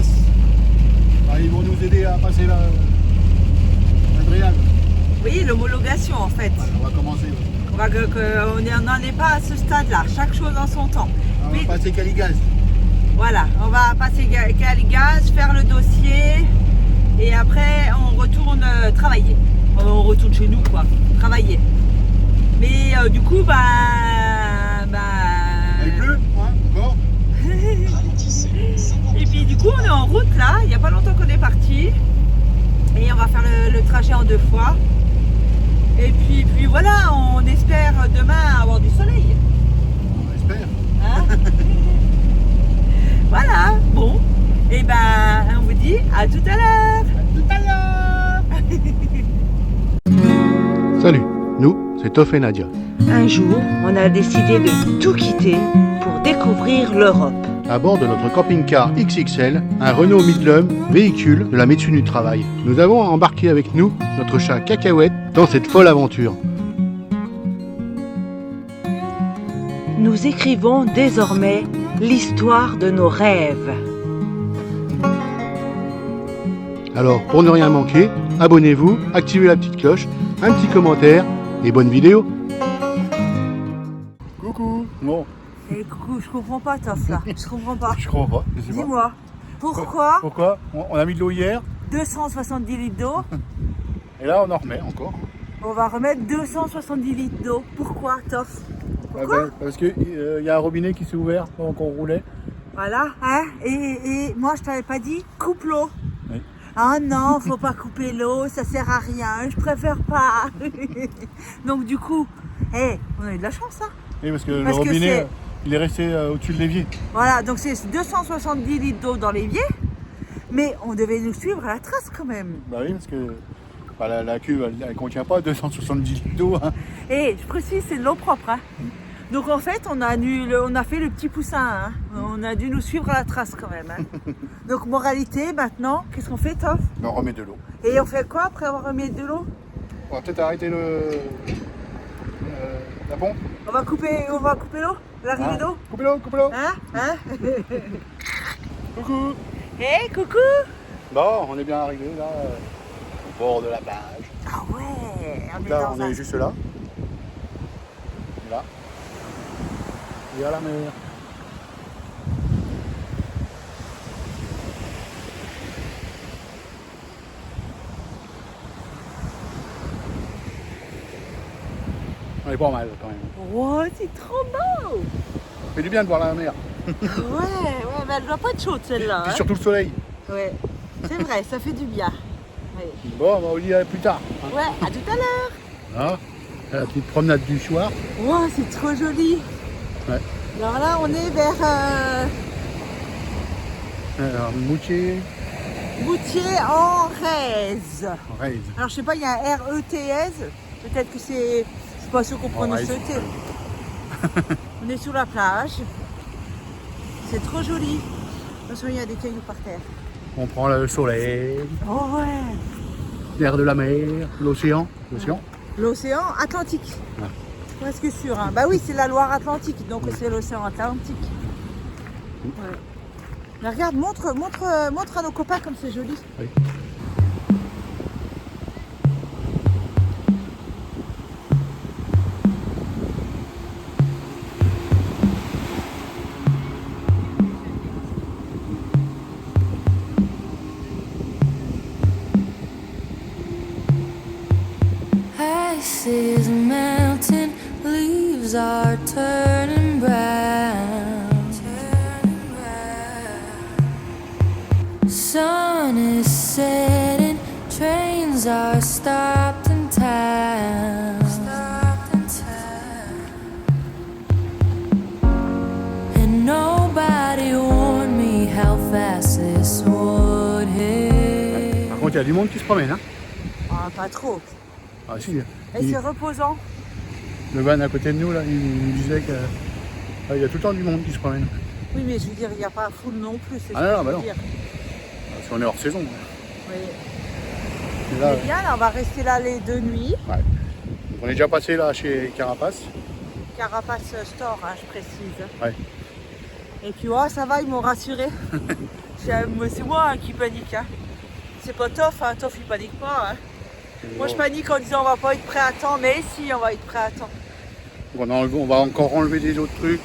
passe. Bah, ils vont nous aider à passer la triangle. Oui, l'homologation en fait. Voilà, on va commencer. On n'en est pas à ce stade-là, chaque chose en son temps. On va Mais passer Caligaz. voilà, on va passer Caligaz, faire le dossier et après on retourne travailler. On retourne chez nous quoi, travailler. Mais du coup, Il pleut, hein, encore. Et puis du coup on est en route là, il n'y a pas longtemps qu'on est parti. Et on va faire le trajet en 2 fois. Et puis voilà, on espère demain avoir du soleil. On espère. Hein. Voilà, bon. Et on vous dit à tout à l'heure. Tout à l'heure. Salut, nous c'est Toff et Nadia. Un jour, on a décidé de tout quitter pour découvrir l'Europe. À bord de notre camping-car XXL, un Renault Midlum, véhicule de la médecine du travail. Nous avons embarqué avec nous notre chat Cacahuète dans cette folle aventure. Nous écrivons désormais l'histoire de nos rêves. Alors, pour ne rien manquer, abonnez-vous, activez la petite cloche, un petit commentaire et bonne vidéo. Coucou. Bon, Et coucou, je comprends pas Toff là, je comprends pas. je crois pas. Je sais pas. Dis-moi, pourquoi Pourquoi on a mis de l'eau hier 270 litres d'eau, et là on en remet encore. on va remettre 270 litres d'eau. Pourquoi Toff? Pourquoi? Parce qu'il y a un robinet qui s'est ouvert pendant qu'on roulait. Voilà, hein, et moi je t'avais pas dit, coupe l'eau. Oui. Ah non, faut pas couper l'eau, ça sert à rien, je préfère pas. Donc du coup, on a eu de la chance hein. Oui, parce que Parce le que robinet, il est resté au-dessus de l'évier. Voilà, donc c'est 270 litres d'eau dans l'évier, mais on devait nous suivre à la trace quand même. Bah oui, parce que la cuve, elle ne contient pas 270 litres d'eau. Hein. Et je précise, c'est de l'eau propre. Hein. Donc en fait, on a fait le petit poussin. Hein. On a dû nous suivre à la trace quand même. Hein. Donc moralité, maintenant, qu'est-ce qu'on fait, Toff? On remet de l'eau. Et on fait quoi après avoir remis de l'eau? On va peut-être arrêter la pompe. On va couper l'eau? L'arrivée d'eau? Coupez l'eau, coupez l'eau. Hein? Coucou. Hey, coucou! Bon, on est bien arrivé là, au bord de la plage. Ah ouais! On est Là, dans on est juste là. Là. Il y a la mer. On est pas mal quand même. Oh, c'est trop beau! Ça fait du bien de voir la mer. Ouais, mais elle doit pas être chaude celle-là. Puis Hein? surtout le soleil. Ouais, c'est vrai, ça fait du bien. Ouais, Bon, on va vous dire plus tard. Hein. ouais, à tout à l'heure. Là, la petite promenade du soir. Oh, c'est trop joli. Ouais. Alors là, on est vers Alors, Moutier, Moutier en Rèze. Raise. Alors je sais pas, il y a un R-E-T-S. Peut-être que c'est. Je suis pas sûr qu'on prononce le T. On est sur la plage. C'est trop joli. Attention, il y a des cailloux par terre. On prend le soleil, Oh ouais. l'air de la mer, l'océan. L'océan. L'océan Atlantique. Ah. Presque sûr. Hein. Bah oui, c'est la Loire Atlantique, donc c'est l'océan Atlantique. Ouais. Mais regarde, montre à nos copains comme c'est joli. Oui. Ice is melting, leaves are turning brown. Sun is setting, trains are stopped in town. And nobody warned me how fast this would hit. Par contre, il y a du monde qui se promène. Hein. Ah, pas trop. Ah, si. Et c'est reposant. Le van à côté de nous, là, il nous disait qu'il y a tout le temps du monde qui se promène. Oui, mais je veux dire, il n'y a pas foule non plus. C'est Ah ce non, que bah je veux non. dire. Parce qu'on est hors saison. Oui. Et là, C'est bien, là, on va rester là les 2 nuits. ouais. Donc, on est déjà passé là chez Carapace. Carapace Store, hein, je précise. Ouais. Et puis, oh, ça va, ils m'ont rassuré. C'est moi hein, qui panique. Hein. C'est pas Toff, hein. Toff il panique pas. Hein. Moi je panique en disant on va pas être prêt à temps, mais si on va être prêt à temps. On va encore enlever des autres trucs.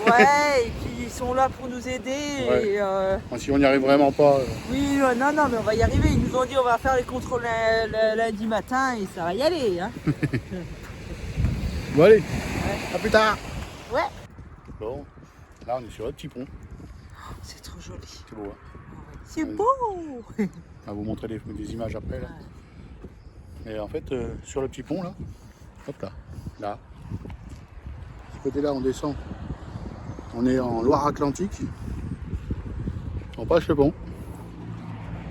Ouais, et puis ils sont là pour nous aider. Ouais. Et, Si on n'y arrive vraiment pas. Oui, non, mais on va y arriver. Ils nous ont dit on va faire les contrôles lundi matin et ça va y aller. Hein. Bon allez, à plus tard. Ouais. Bon, là on est sur le petit pont. C'est trop joli. C'est beau. Hein. C'est beau. On va vous montrer des images après. Là. Et en fait, sur le petit pont là, hop là. Ce côté-là, on descend. On est en Loire-Atlantique. On passe le pont.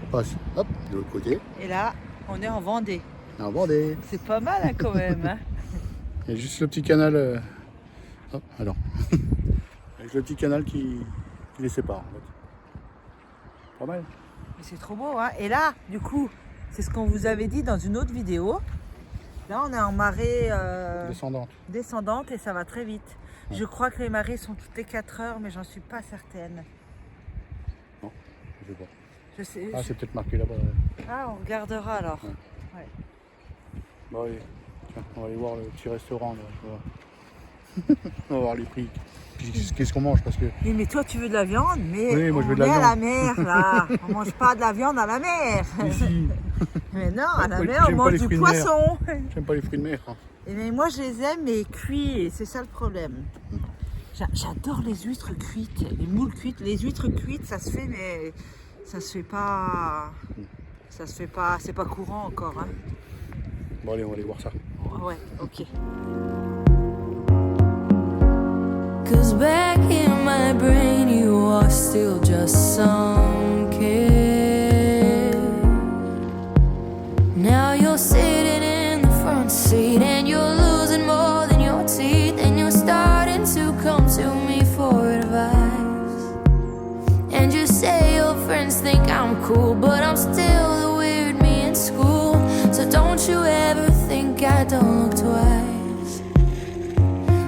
On passe, hop, de l'autre côté. Et là, on est en Vendée. En Vendée. C'est pas mal hein, quand même. Hein. Il y a juste le petit canal. Hop, alors. Avec le petit canal qui les sépare. En fait. Pas mal. Mais c'est trop beau. Hein. Et là, du coup, c'est ce qu'on vous avait dit dans une autre vidéo. Là, on est en marée descendante et ça va très vite. Ouais. Je crois que les marées sont toutes les 4 heures, mais j'en suis pas certaine. Non, je sais pas. Je sais. Ah, c'est peut-être marqué là-bas. Ah, on regardera alors. Ouais. Ouais. Bon, allez, tiens, on va aller voir le petit restaurant. Là, on va voir les prix. Qu'est-ce qu'on mange parce que... Oui, mais toi, tu veux de la viande, mais oui, moi, je veux de la est viande. à la mer, là. On mange pas de la viande à la mer. Ici. Mais non, à la mer, on mange du poisson. J'aime pas les fruits de mer. Hein. Et mais moi, je les aime, mais cuits, et c'est ça le problème. J'adore les huîtres cuites, les moules cuites. Les huîtres cuites, ça se fait, mais ça se fait pas... Ça se fait pas... C'est pas courant encore. Hein. Bon, allez, on va aller voir ça. Ouais, ok. 'Cause back in my brain you are still just some kid. Now you're sitting in the front seat and you're losing more than your teeth, and you're starting to come to me for advice. And you say your friends think I'm cool, but I'm still the weird me in school. So don't you ever think I don't look twice.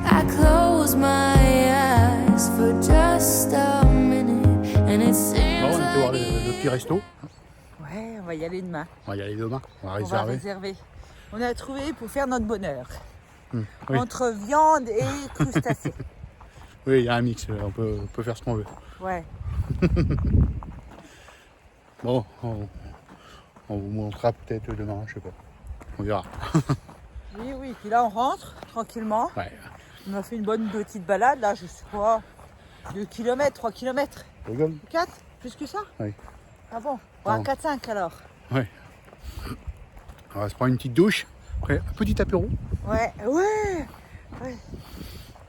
I close my eyes for just a minute and it seems bon, on va voir like le petit resto. Ouais, on va y aller demain. On va y aller demain. On va On réserver. va réserver. On a trouvé pour faire notre bonheur. Oui. Entre viande et crustacés. Oui, il y a un mix. On peut faire ce qu'on veut. Ouais. Bon, on vous montrera peut-être demain, je sais pas. On verra. Oui. Puis là, on rentre tranquillement. Ouais. On a fait une bonne petite balade, là, je sais pas, 2 km, 3 km. 4 Plus que ça? Oui. Ah bon? Ouais, 4-5 alors. Ouais. On va se prendre une petite douche. Après, un petit apéro. Ouais.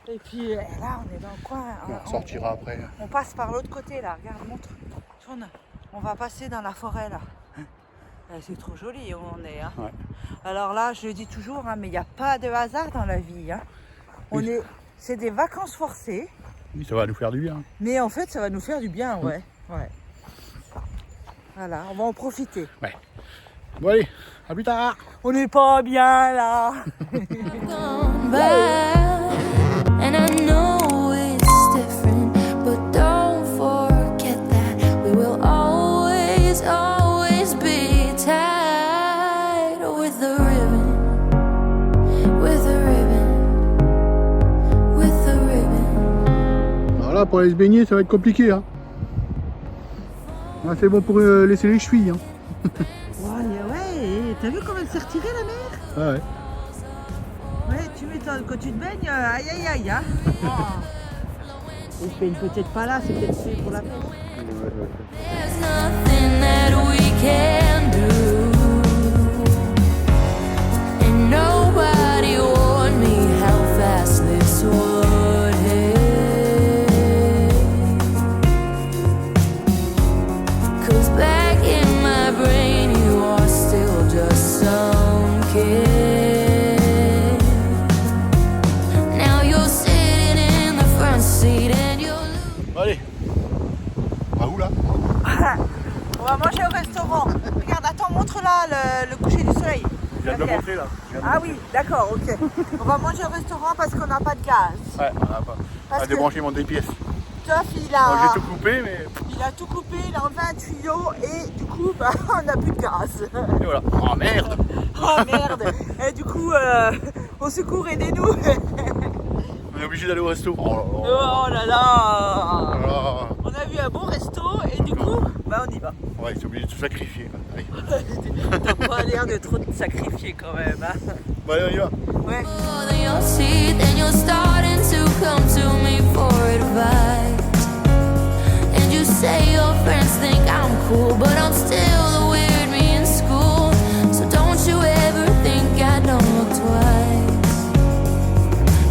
Et puis là, on est dans le coin. On sortira après. On passe par l'autre côté, là. Regarde, montre. Tourne. On va passer dans la forêt, là. C'est trop joli où on est. Hein. Ouais. Alors là, je le dis toujours, hein, mais il n'y a pas de hasard dans la vie. Hein. Oui. C'est des vacances forcées. Oui, ça va nous faire du bien. Mais en fait, ça va nous faire du bien, ouais. Voilà, on va en profiter. Ouais. Bon allez, à plus tard. On n'est pas bien là. gone bad, and I know it's different, but don't forget that we will always be tied with the ribbon, with the ribbon, with the ribbon. Alors là, pour aller se baigner, ça va être compliqué. Hein. Ah, c'est bon pour laisser les chevilles. Hein. Ouais, t'as vu comment elle s'est retirée la mer? Ah ouais. Ouais, tu m'étonnes, quand tu te baignes, aïe aïe aïe. Hein. Oh. Il fait peut-être pas là, c'est peut-être fait pour la pêche. There's nothing that we can do, and nobody warned me how fast this would hit. 'Cause back in my brain you are still just some kid. Now you're sitting in the front seat and you're... Allez. On va où là? On va manger au restaurant. Regarde, attends, montre là le coucher du soleil. Je viens de le montrer là. Ah oui, d'accord, ok. On va manger au restaurant parce qu'on n'a pas de gaz. Ouais, on n'a pas. On a débranché mon DPS. Christophe, J'ai tout coupé, mais il a tout coupé, il a enlevé un tuyau et du coup, bah, on n'a plus de gaz. et voilà. Oh merde. Oh merde. Et du coup, au secours, aidez-nous. On est obligé d'aller au resto. Oh là là. Voilà. On a vu un bon resto et du coup, bah, on y va. Ouais, ils sont obligés de tout sacrifier. Allez. T'as pas l'air de trop te sacrifier quand même. Hein. Bon, allez, on y va. Ouais. More than your teeth, and you're starting to come to me for advice. And you say your friends think I'm cool, but I'm still the weird me in school. So don't you ever think I don't look twice.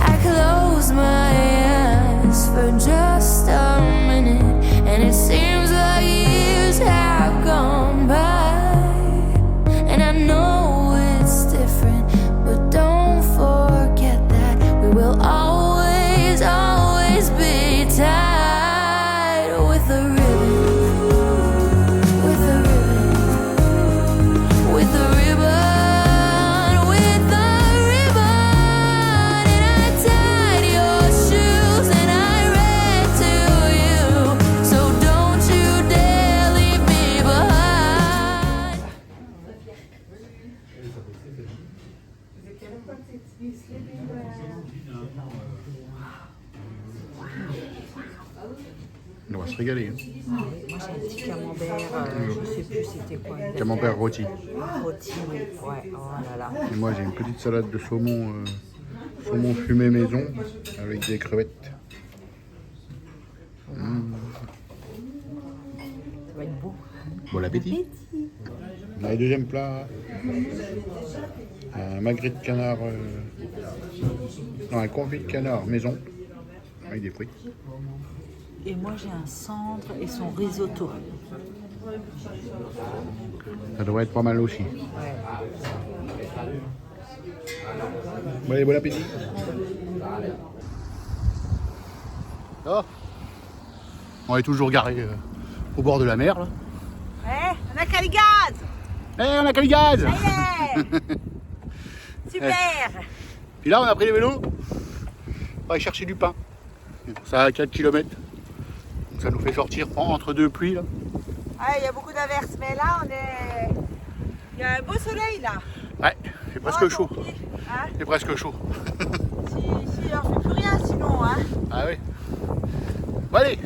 I close my eyes for just a minute, and it seems like years have gone by. And I know it's different, but don't forget that we will always, always be tied with a ribbon, with a ribbon, with a ribbon, with a ribbon. And I tied your shoes and I read to you, so don't you dare leave me behind. On va se régaler. Hein. Moi j'ai un petit camembert, je sais plus c'était quoi. Camembert rôti. Rôti, oui. Ouais, oh là là. Et moi j'ai une petite salade de saumon, saumon fumé maison avec des crevettes. Ça va être beau. Bon appétit. On a le deuxième plat. Un magret de canard. Non, un confit de canard maison. Avec des fruits. Et moi j'ai un cendre et son risotto. Ça devrait être pas mal aussi. Ouais. Bon allez, bon appétit. Ah. On est toujours garé au bord de la mer là. Eh, on a qu'à les gaz. Eh, on a qu'à le gaz. Ça y est. Super. Puis là on a pris les vélos. On va aller chercher du pain. Ça à 4 km. Donc ça nous fait sortir entre deux pluies là. Ouais, il y a beaucoup d'averses, mais là on est. Il y a un beau soleil là. Ouais, c'est presque Oh, chaud. tant pis, hein. C'est presque chaud. Si on fait plus rien sinon, hein. Ah oui. Bon allez,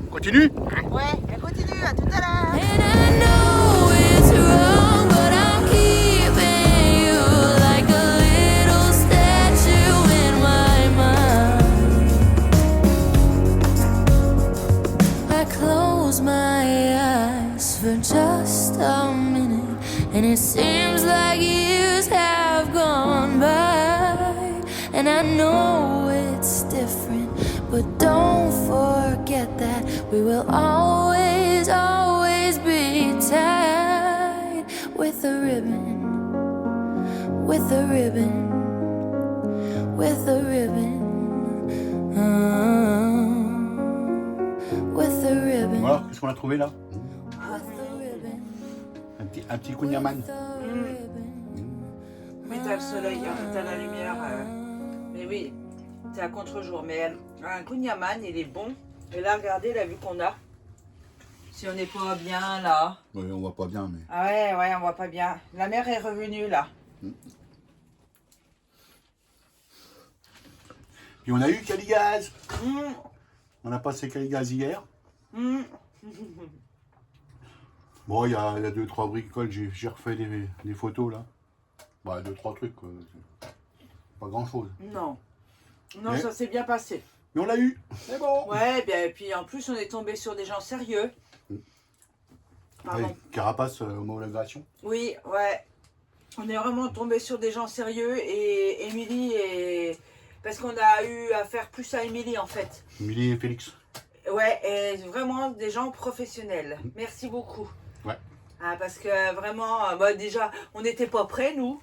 on continue. Ouais, elle continue, à tout à l'heure. And I know it's wrong, but I'm keeping you like a little statue in my mind. I close my eyes for just a minute, and it seems like years have gone by. And I know it's different, but don't forget that we will always, always be tied with a ribbon, with a ribbon, with a ribbon, with a ribbon, Voilà, qu'est-ce qu'on a trouvé là? with a ribbon, Un petit kouign-amann. with a ribbon. Oui, t'as le soleil, hein, t'as la lumière. Mais oui, c'est à contre-jour. Mais un kouign-amann, il est bon. Et là, regardez la vue qu'on a. Si on n'est pas bien là. Oui, on voit pas bien, mais. Ah ouais, ouais, on voit pas bien. La mer est revenue là. Puis on a eu Caligaz. Mmh, On a passé Caligaz hier. mmh. Bon, il y a 2-3 bricoles, j'ai refait des photos là. Bah, 2-3 trucs, quoi. Pas grand chose. Non. Non, Mais- ça s'est bien passé. Mais on l'a eu, c'est bon. Ouais, bien, et puis en plus, on est tombé sur des gens sérieux. Pardon. Ouais, Carapace, homologation. Oui, ouais. On est vraiment tombé sur des gens sérieux et Émilie est. Parce qu'on a eu affaire plus à Émilie en fait. Émilie et Félix. Ouais, et vraiment des gens professionnels. Merci beaucoup. Ouais. Ah, parce que vraiment, bah, déjà, on n'était pas prêts, nous.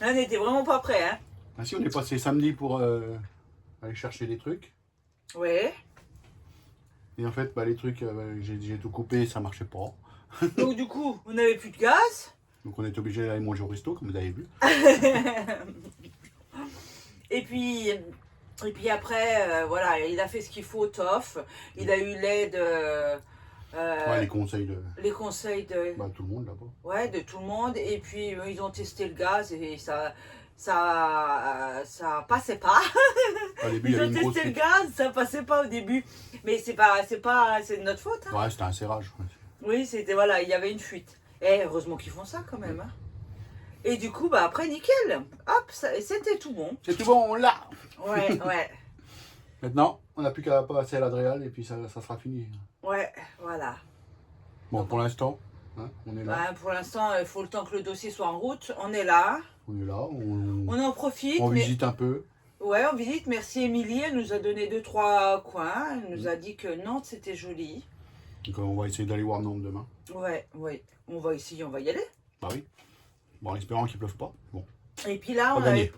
On n'était vraiment pas prêts, hein. Ah si, on est passé samedi pour aller chercher des trucs. Ouais. Et en fait, bah, les trucs, j'ai tout coupé, ça marchait pas. Donc du coup, on n'avait plus de gaz. Donc on est obligé d'aller manger au resto, comme vous avez vu. Et puis, Et puis après, voilà, il a fait ce qu'il faut, tof. Il a eu l'aide, Ouais, les conseils de les conseils de, tout le monde là-bas. ouais, de tout le monde. Et puis ils ont testé le gaz et ça passait pas. Au début, il y Ils avait ont une grosse testé le fuite. gaz, ça passait pas au début. Mais c'est de notre faute. Hein. Ouais, c'était un serrage. Ouais. Oui, c'était, voilà, il y avait une fuite. Et heureusement qu'ils font ça quand même. Hein. Et du coup, bah après, nickel. Hop, c'était tout bon. C'est tout bon, on l'a. Ouais, ouais. Maintenant, on n'a plus qu'à passer à l'Adréal et puis ça sera fini. Ouais, voilà. Bon, pour l'instant, hein, on est là. Bah, pour l'instant, il faut le temps que le dossier soit en route. On est là. On est là, On en profite. on mais... visite un peu. Ouais, on visite. Merci Émilie. Elle nous a donné 2-3 coins. Elle nous a dit que Nantes, c'était joli. Donc on va essayer d'aller voir Nantes demain. Ouais, ouais. On va essayer, on va y aller. Bah oui. Bon, en espérant qu'il pleuve pas. Bon. Et puis là, Pas gagné.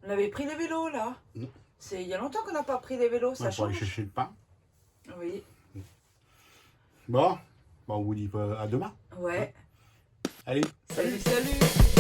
on avait pris les vélos, là. Non. C'est il y a longtemps qu'on n'a pas pris les vélos, ça Ouais, pour aller change. chercher le pain. Oui. Bon, bah, on vous dit à demain. Ouais. Allez. Salut, salut.